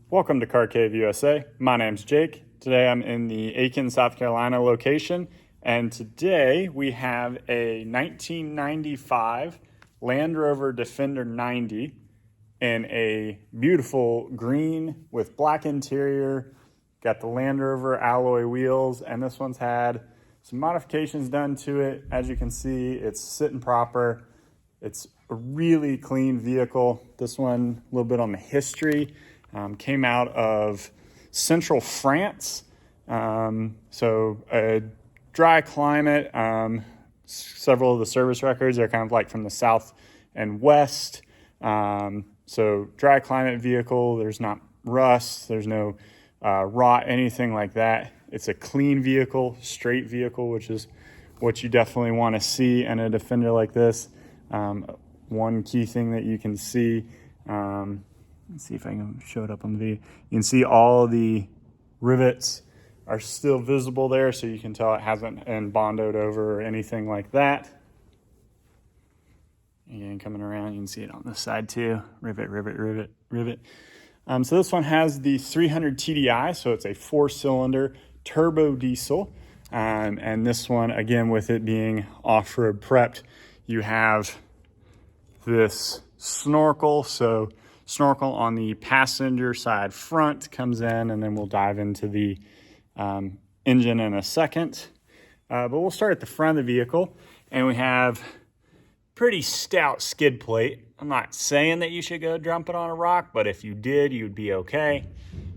Welcome to Car Cave USA. My name's Jake. Today I'm in the Aiken, South Carolina location, and today we have a 1995 Land Rover Defender 90 in a beautiful green with black interior. Got the Land Rover alloy wheels, and this one's had some modifications done to it. As you can see, it's sitting proper. It's a really clean vehicle. This one, a little bit on the history. Came out of central France, so a dry climate. Several of the service records are kind of like from the south and west. So dry climate vehicle, there's not rust, there's no rot, anything like that. It's a clean vehicle, straight vehicle, which is what you definitely want to see in a Defender like this. One key thing that you can see, let's see if I can show it up on the video. You can see all the rivets are still visible there, so you can tell it hasn't been bondoed over or anything like that. Again, coming around, you can see it on this side too. Rivet, rivet, rivet, rivet. So this one has the 300 TDI, so it's a 4-cylinder turbo diesel. And this one, again, with it being off-road prepped, you have this snorkel. So snorkel on the passenger side front comes in, and then we'll dive into the engine in a second. But we'll start at the front of the vehicle, and we have pretty stout skid plate. I'm not saying that you should go dump it on a rock, but if you did, you'd be okay.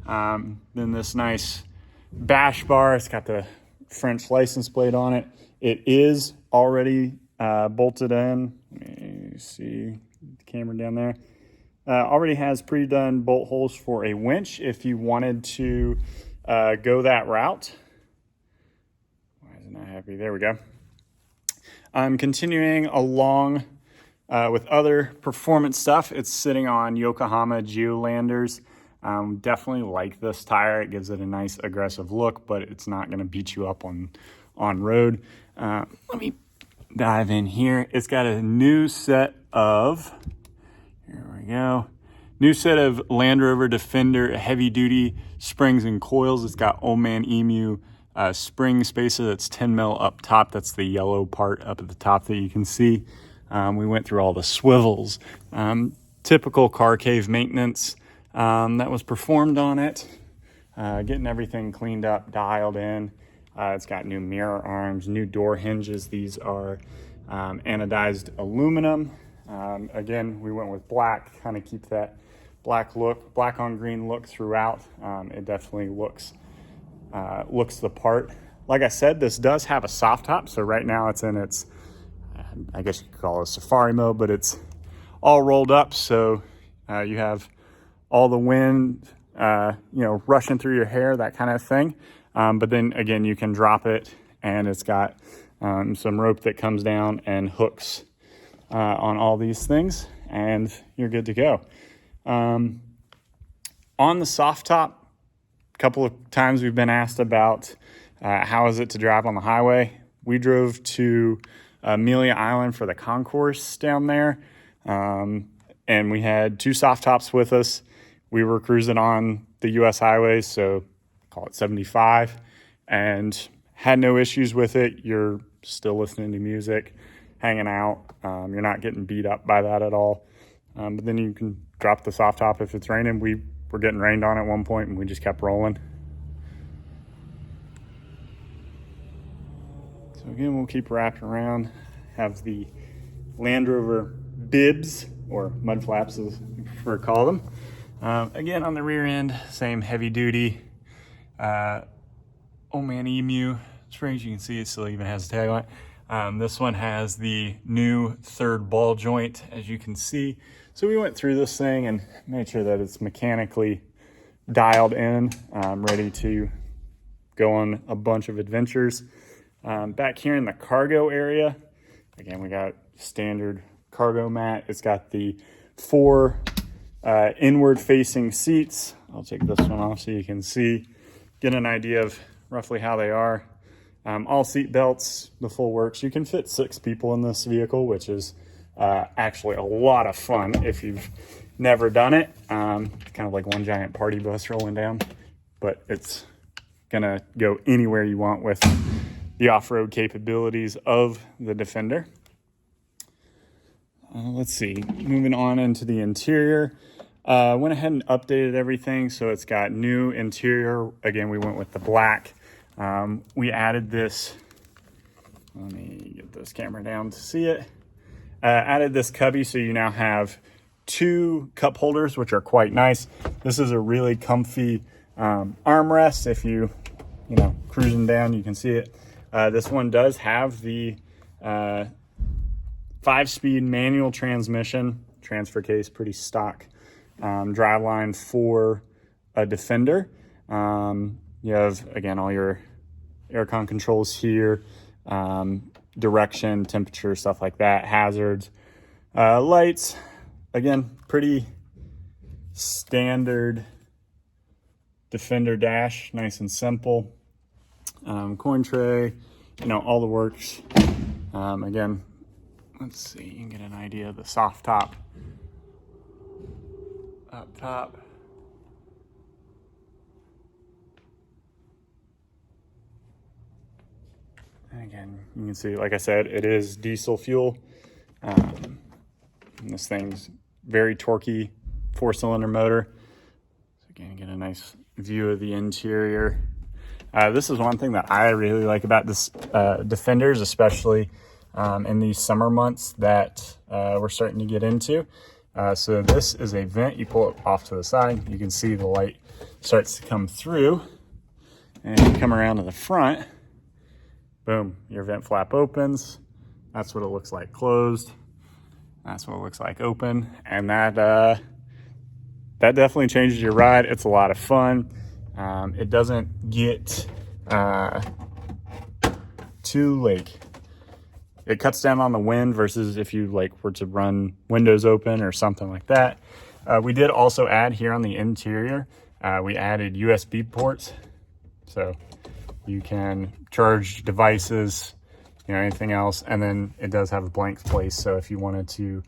Then this nice bash bar, it's got the French license plate on it. It is already bolted in. Let me see the camera down there. Already has pre-done bolt holes for a winch if you wanted to go that route. Why is it not happy? There we go. I'm continuing along with other performance stuff. It's sitting on Yokohama Geolanders. Definitely like this tire. It gives it a nice aggressive look, but it's not going to beat you up on road. Let me dive in here. It's got a new set of, here we go, new set of Land Rover Defender heavy duty springs and coils. It's got Old Man Emu spring spacer that's 10 mil up top. That's the yellow part up at the top that you can see. We went through all the swivels, typical car cave maintenance that was performed on it, getting everything cleaned up, dialed in. It's got new mirror arms, new door hinges. These are anodized aluminum. Again, we went with black, kind of keep that black look, black on green look throughout. It definitely looks the part. Like I said, this does have a soft top, so right now it's in its, I guess you could call it safari mode, but it's all rolled up, so you have all the wind, rushing through your hair, that kind of thing. But then again, you can drop it, and it's got some rope that comes down and hooks on all these things, and you're good to go. On the soft top, a couple of times we've been asked about how is it to drive on the highway. We drove to Amelia Island for the concourse down there, and we had 2 soft tops with us. We were cruising on the U.S. highways, so call it 75, and had no issues with it. You're still listening to music, hanging out. You're not getting beat up by that at all. But then you can drop the soft top if it's raining. We were getting rained on at one point, and we just kept rolling. So again, we'll keep wrapping around. Have the Land Rover bibs, or mud flaps as we prefer to call them. Again, on the rear end, same heavy duty Old Man Emu springs. You can see it still even has a tag on it. This one has the new 3rd ball joint, as you can see. So we went through this thing and made sure that it's mechanically dialed in, ready to go on a bunch of adventures. Back here in the cargo area, again, we got standard cargo mat. It's got the 4 inward facing seats. I'll take this one off so you can see, get an idea of roughly how they are. All seat belts, the full works. You can fit 6 people in this vehicle, which is actually a lot of fun if you've never done it. It's kind of like one giant party bus rolling down, but it's gonna go anywhere you want with the off-road capabilities of the Defender. Let's see, moving on into the interior. Went ahead and updated everything, so it's got new interior. Again, we went with the black. We added this, let me get this camera down to see it. Added this cubby, so you now have 2 cup holders, which are quite nice. This is a really comfy armrest. If you know, cruising down, you can see it. This one does have the 5-speed manual transmission, transfer case, pretty stock driveline for a Defender. You have, again, all your aircon controls here, direction, temperature, stuff like that, hazards, lights. Again, pretty standard Defender dash, nice and simple. Coin tray, you know, all the works. Again, let's see, you can get an idea of the SoftTop up top. And again, you can see, like I said, it is diesel fuel. And this thing's very torquey, 4-cylinder motor. So again, you get a nice view of the interior. This is one thing that I really like about this Defenders, especially in these summer months that we're starting to get into. So this is a vent. You pull it off to the side. You can see the light starts to come through. And you come around to the front. Boom, your vent flap opens. That's what it looks like closed. That's what it looks like open. And that definitely changes your ride. It's a lot of fun. It doesn't get too it cuts down on the wind versus if you were to run windows open or something like that. We did also add here on the interior, we added USB ports. So you can charge devices, you know, anything else. And then it does have a blank place. So if you wanted to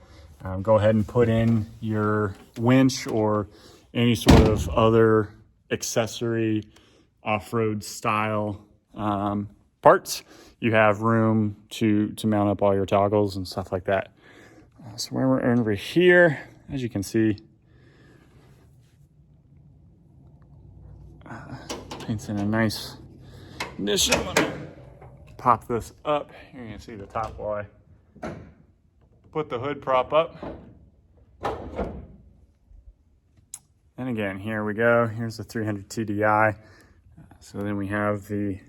go ahead and put in your winch or any sort of other accessory off-road style parts, you have room to mount up all your toggles and stuff like that. So when we're over here, as you can see, paint's in a nice condition. Let me pop this up. You're gonna see the top while I put the hood prop up. And again, here we go. Here's the 300 TDI. So then we have the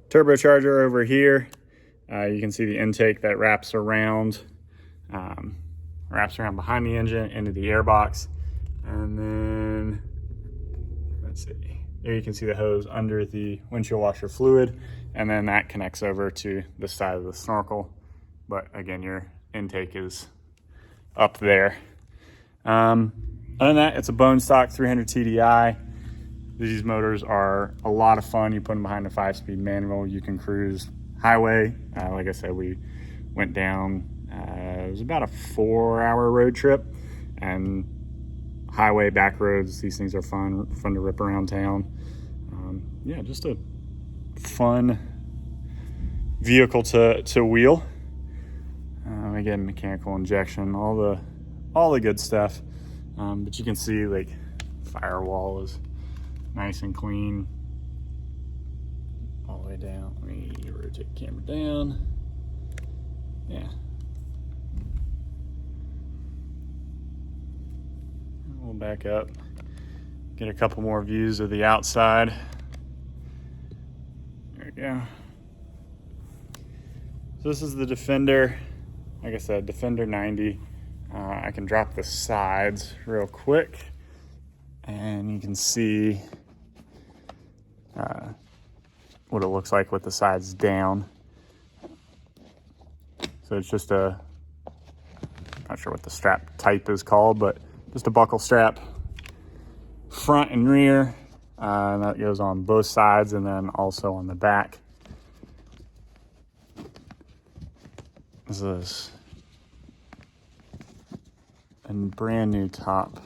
turbocharger over here. You can see the intake that wraps around behind the engine into the airbox. And then, let's see, there you can see the hose under the windshield washer fluid. And then that connects over to the side of the snorkel. But again, your intake is up there. Other than that, it's a bone stock 300 TDI. These motors are a lot of fun. You put them behind a 5-speed manual. You can cruise highway. Like I said, we went down, it was about a 4-hour road trip, and highway, back roads, these things are fun to rip around town. Yeah, just a fun vehicle to wheel. Again, mechanical injection, all the good stuff. But you can see firewall is nice and clean all the way down. Let me rotate the camera down. Yeah. We'll back up, get a couple more views of the outside. There we go. So this is the Defender. Like I said, Defender 90. I can drop the sides real quick and you can see what it looks like with the sides down. So it's just not sure what the strap type is called, but just a buckle strap, front and rear, and that goes on both sides and then also on the back. This is a brand new top.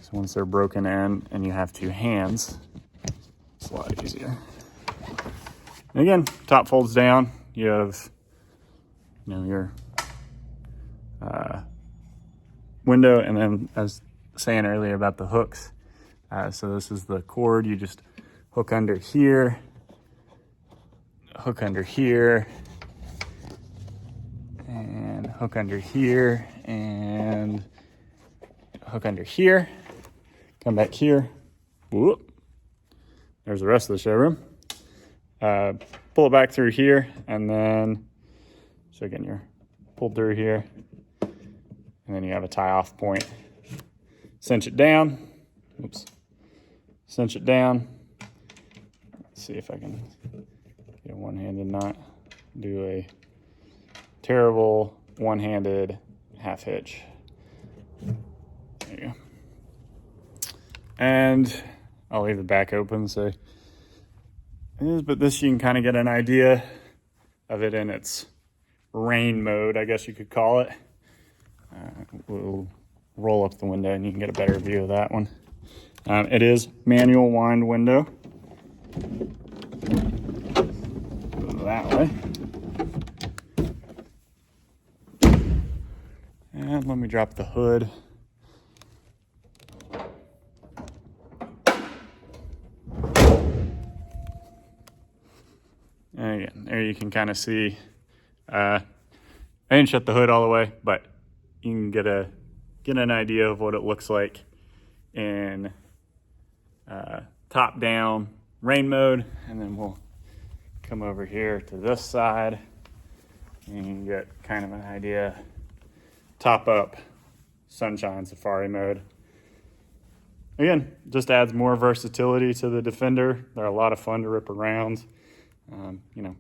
So once they're broken in and you have two hands, it's a lot easier. And again, top folds down. You have, your window, and then I was saying earlier about the hooks. So this is the cord. You just hook under here, hook under here, and hook under here, and hook under here. Come back here. Whoop. There's the rest of the showroom. Pull it back through here, and then, so again, you're pulled through here, and then you have a tie off point. Cinch it down. Oops. Cinch it down. Let's see if I can get a one-handed knot. Do a terrible one-handed half hitch. There you go. And I'll leave the back open so it is, but this you can kind of get an idea of it in its rain mode, I guess you could call it. We'll roll up the window and you can get a better view of that one. It is manual wind window. Go that way. And let me drop the hood. And again, there you can kind of see, I didn't shut the hood all the way, but you can get an idea of what it looks like in top down rain mode. And then we'll come over here to this side and you can get kind of an idea top up sunshine safari mode. Again, just adds more versatility to the Defender. They're a lot of fun to rip around. You're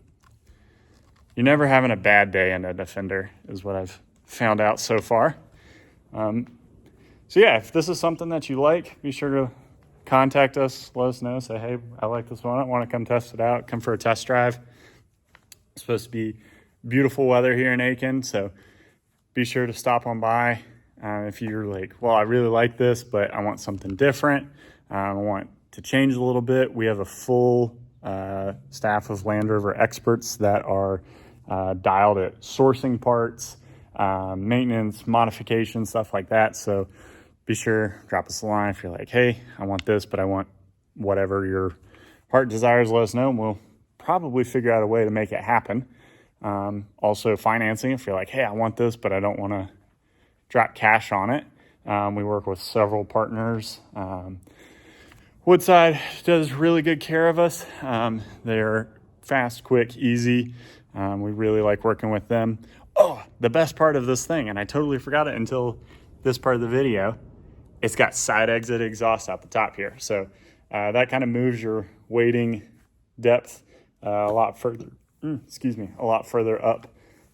never having a bad day in a Defender is what I've found out so far. So yeah, if this is something that you like, be sure to contact us, let us know, say, hey, I like this one, I want to come test it out, come for a test drive. It's supposed to be beautiful weather here in Aiken, so be sure to stop on by. If you're like, well, I really like this, but I want something different, I want to change a little bit, we have a full staff of Land Rover experts that are dialed at sourcing parts, maintenance, modification, stuff like that. So be sure, drop us a line if you're like, hey, I want this, but I want whatever your heart desires, let us know, and we'll probably figure out a way to make it happen. Also financing, if you're like, hey, I want this, but I don't want to drop cash on it. We work with several partners. Woodside does really good care of us. They're fast, quick, easy. We really like working with them. Oh, the best part of this thing, and I totally forgot it until this part of the video, it's got side exit exhaust out the top here. So that kind of moves your weighting depth a lot further up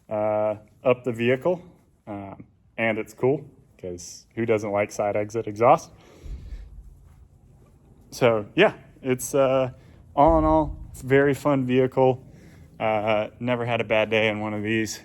the vehicle. And it's cool because who doesn't like side exit exhaust? So yeah, it's all in all, it's a very fun vehicle. Never had a bad day in one of these.